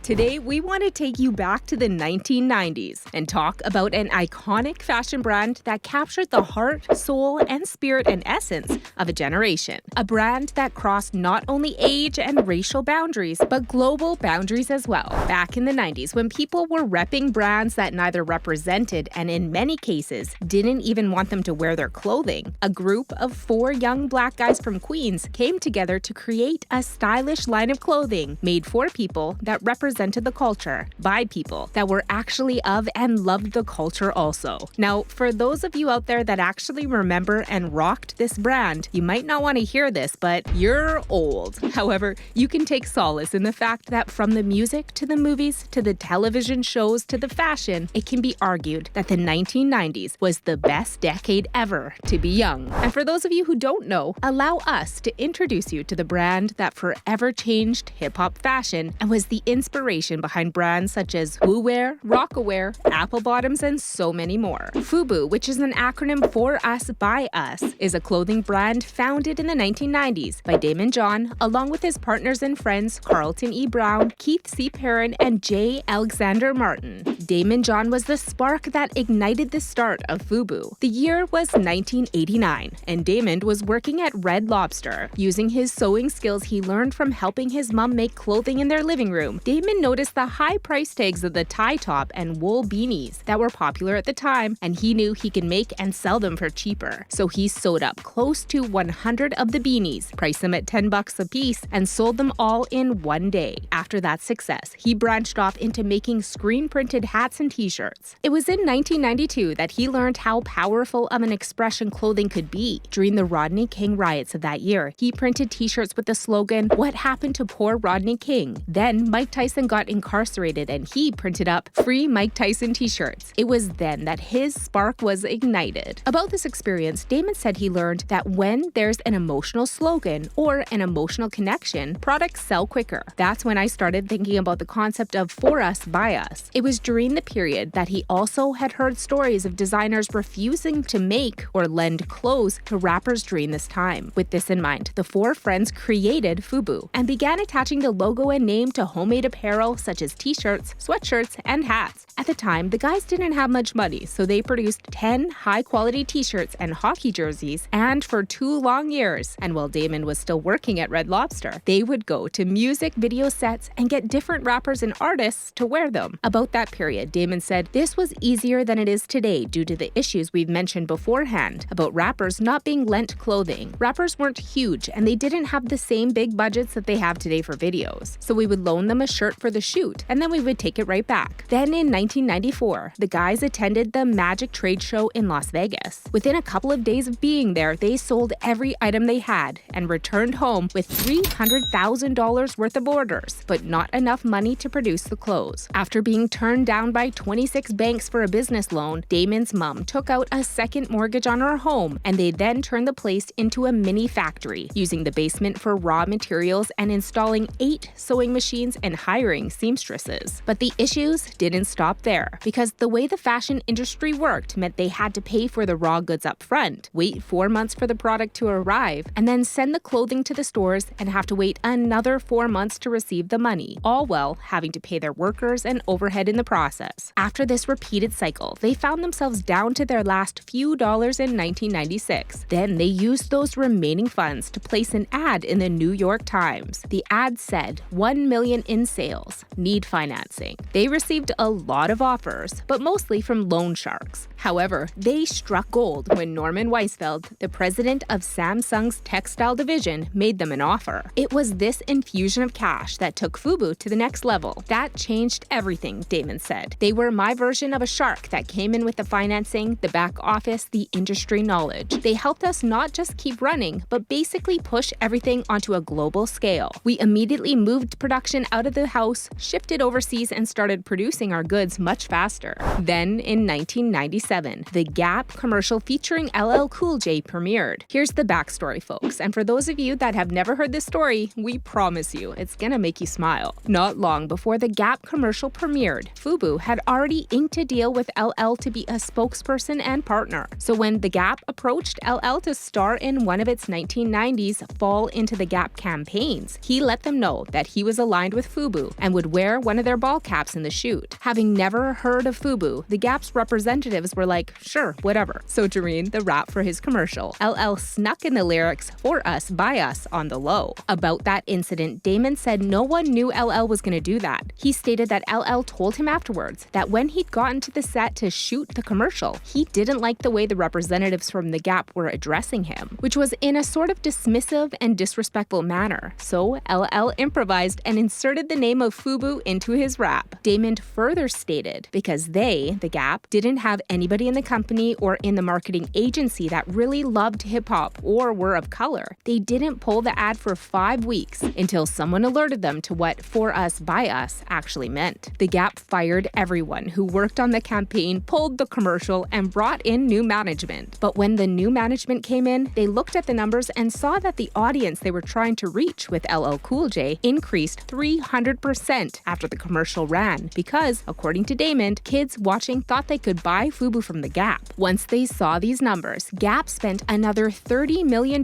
Today, we want to take you back to the 1990s and talk about an iconic fashion brand that captured the heart, soul, and spirit and essence of a generation. A brand that crossed not only age and racial boundaries, but global boundaries as well. Back in the 90s, when people were repping brands that neither represented and in many cases didn't even want them to wear their clothing, a group of 4 young black guys from Queens came together to create a stylish line of clothing made for people that represented the culture by people that were actually of and loved the culture also. Now, for those of you out there that actually remember and rocked this brand, you might not want to hear this, but you're old. However, you can take solace in the fact that from the music to the movies to the television shows to the fashion, it can be argued that the 1990s was the best decade ever to be young. And for those of you who don't know, allow us to introduce you to the brand that forever changed hip-hop fashion and was the inspiration behind brands such as WooWear, Rockaware, Apple Bottoms, and so many more. FUBU, which is an acronym for Us by Us, is a clothing brand founded in the 1990s by Daymond John, along with his partners and friends Carlton E. Brown, Keith C. Perrin, and J. Alexander Martin. Daymond John was the spark that ignited the start of FUBU. The year was 1989, and Daymond was working at Red Lobster. Using his sewing skills he learned from helping his mom make clothing in their living room, Daymond noticed the high price tags of the tie top and wool beanies that were popular at the time, and he knew he could make and sell them for cheaper. So he sewed up close to 100 of the beanies, priced them at $10 a piece, and sold them all in one day. After that success, he branched off into making screen-printed hats and t-shirts. It was in 1992 that he learned how powerful of an expression clothing could be. During the Rodney King riots of that year, he printed t-shirts with the slogan, "What happened to poor Rodney King?" Then Mike Tyson got incarcerated and he printed up "Free Mike Tyson" t-shirts. It was then that his spark was ignited. About this experience, Daymond said he learned that when there's an emotional slogan or an emotional connection, products sell quicker. That's when I started thinking about the concept of for us, by us. It was during the period that he also had heard stories of designers refusing to make or lend clothes to rappers during this time. With this in mind, the 4 friends created FUBU and began attaching the logo and name to homemade apparel such as t-shirts, sweatshirts, and hats. At the time, the guys didn't have much money, so they produced 10 high-quality t-shirts and hockey jerseys, and for 2 long years, and while Daymond was still working at Red Lobster, they would go to music video sets and get different rappers and artists to wear them. About that period, Daymond said, "This was easier than it is today due to the issues we've mentioned beforehand about rappers not being lent clothing. Rappers weren't huge, and they didn't have the same big budgets that they have today for videos, so we would loan them a shirt for the shoot, and then we would take it right back." Then in 1994, the guys attended the Magic Trade Show in Las Vegas. Within a couple of days of being there, they sold every item they had and returned home with $300,000 worth of orders, but not enough money to produce the clothes. After being turned down by 26 banks for a business loan, Daymond's mom took out a second mortgage on her home, and they then turned the place into a mini factory, using the basement for raw materials and installing 8 sewing machines and hiring seamstresses. But the issues didn't stop there, because the way the fashion industry worked meant they had to pay for the raw goods up front, wait 4 months for the product to arrive, and then send the clothing to the stores and have to wait another 4 months to receive the money, all while having to pay their workers and overhead in the process. After this repeated cycle, they found themselves down to their last few dollars in 1996. Then they used those remaining funds to place an ad in the New York Times. The ad said, "1 million in sales, need financing." They received a lot of offers, but mostly from loan sharks. However, they struck gold when Norman Weisfeld, the president of Samsung's textile division, made them an offer. It was this infusion of cash that took FUBU to the next level. That changed everything, Daymond said. "They were my version of a shark that came in with the financing, the back office, the industry knowledge. They helped us not just keep running, but basically push everything onto a global scale. We immediately moved production out of the house, shifted overseas, and started producing our goods much faster." Then, in 1997, the Gap commercial featuring LL Cool J premiered. Here's the backstory, folks, and for those of you that have never heard this story, we promise you it's gonna make you smile. Not long before the Gap commercial premiered, FUBU had already inked a deal with LL to be a spokesperson and partner. So when the Gap approached LL to star in one of its 1990s Fall Into the Gap campaigns, he let them know that he was aligned with FUBU FUBU and would wear one of their ball caps in the shoot. Having never heard of FUBU, the Gap's representatives were like, sure, whatever. So Jareen, the rap for his commercial. LL snuck in the lyrics, for us, by us, on the low. About that incident, Daymond said no one knew LL was going to do that. He stated that LL told him afterwards that when he'd gotten to the set to shoot the commercial, he didn't like the way the representatives from the Gap were addressing him, which was in a sort of dismissive and disrespectful manner. So LL improvised and inserted the name of FUBU into his rap. Daymond further stated, because they, the Gap, didn't have anybody in the company or in the marketing agency that really loved hip-hop or were of color, they didn't pull the ad for 5 weeks until someone alerted them to what for us, by us actually meant. The Gap fired everyone who worked on the campaign, pulled the commercial, and brought in new management. But when the new management came in, they looked at the numbers and saw that the audience they were trying to reach with LL Cool J increased 300% after the commercial ran because, according to Daymond, kids watching thought they could buy FUBU from the Gap. Once they saw these numbers, Gap spent another $30 million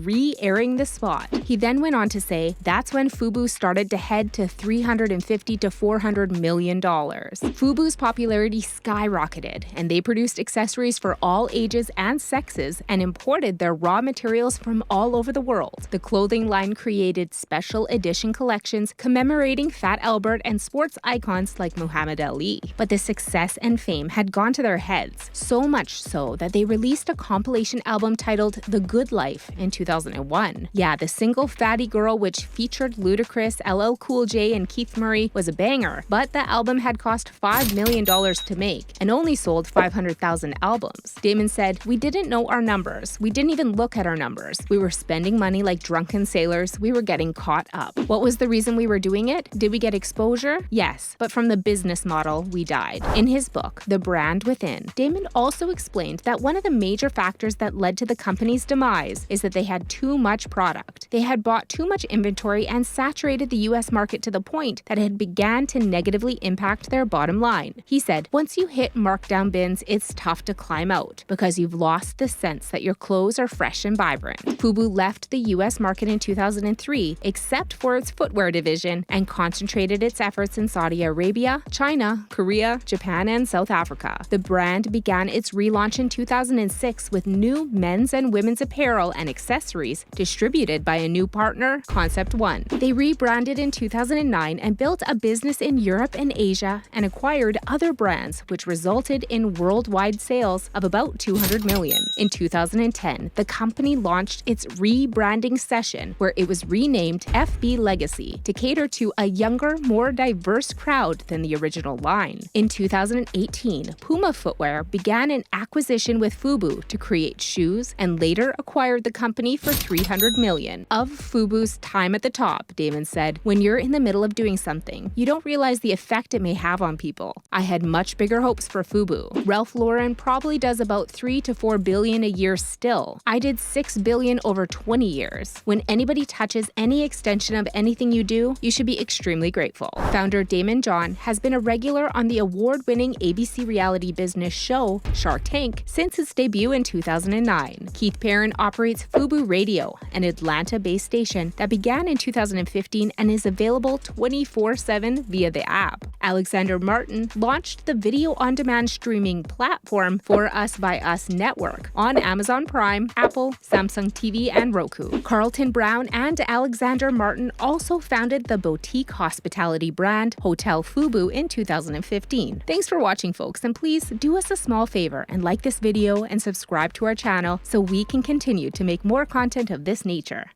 re-airing the spot. He then went on to say that's when FUBU started to head to $350 to $400 million. FUBU's popularity skyrocketed, and they produced accessories for all ages and sexes and imported their raw materials from all over the world. The clothing line created special edition collections commemorating Fat Albert and sports icons like Muhammad Ali. But the success and fame had gone to their heads, so much so that they released a compilation album titled The Good Life in 2001. Yeah, the single Fatty Girl, which featured Ludacris, LL Cool J, and Keith Murray, was a banger, but the album had cost $5 million to make and only sold 500,000 albums. Daymond said, we didn't know our numbers. We didn't even look at our numbers. We were spending money like drunken sailors. We were getting caught up. What was the reason we were doing it? Did we get exposure? Yes, but from the business model, we died. In his book, The Brand Within, Daymond also explained that one of the major factors that led to the company's demise is that they had too much product. They had bought too much inventory and saturated the US market to the point that it began to negatively impact their bottom line. He said, once you hit markdown bins, it's tough to climb out because you've lost the sense that your clothes are fresh and vibrant. FUBU left the US market in 2003, except for its footwear division, and concentrated its efforts in Saudi Arabia, China, Korea, Japan, and South Africa. The brand began its relaunch in 2006 with new men's and women's apparel and accessories distributed by a new partner, Concept One. They rebranded in 2009 and built a business in Europe and Asia and acquired other brands, which resulted in worldwide sales of about $200 million. In 2010, the company launched its rebranding session where it was renamed FB Legacy to cater to a younger, more diverse crowd than the original line. In 2018, Puma Footwear began an acquisition with FUBU to create shoes and later acquired the company for $300 million. Of FUBU's time at the top, Daymond said, when you're in the middle of doing something, you don't realize the effect it may have on people. I had much bigger hopes for FUBU. Ralph Lauren probably does about $3 to $4 billion a year still. I did $6 billion over 20 years. When anybody touches any extension of anything you do, you should be extremely grateful. Founder Daymond John has been a regular on the award-winning ABC reality business show Shark Tank since its debut in 2009. Keith Perrin operates FUBU Radio, an Atlanta-based station that began in 2015 and is available 24/7 via the app. Alexander Martin launched the video-on-demand streaming platform For Us by Us Network on Amazon Prime, Apple, Samsung TV, and Roku. Carlton Brown and Alexander Martin also founded the boutique hospitality brand Hotel FUBU in 2015. Thanks for watching, folks, and please do us a small favor and like this video and subscribe to our channel so we can continue to make more content of this nature.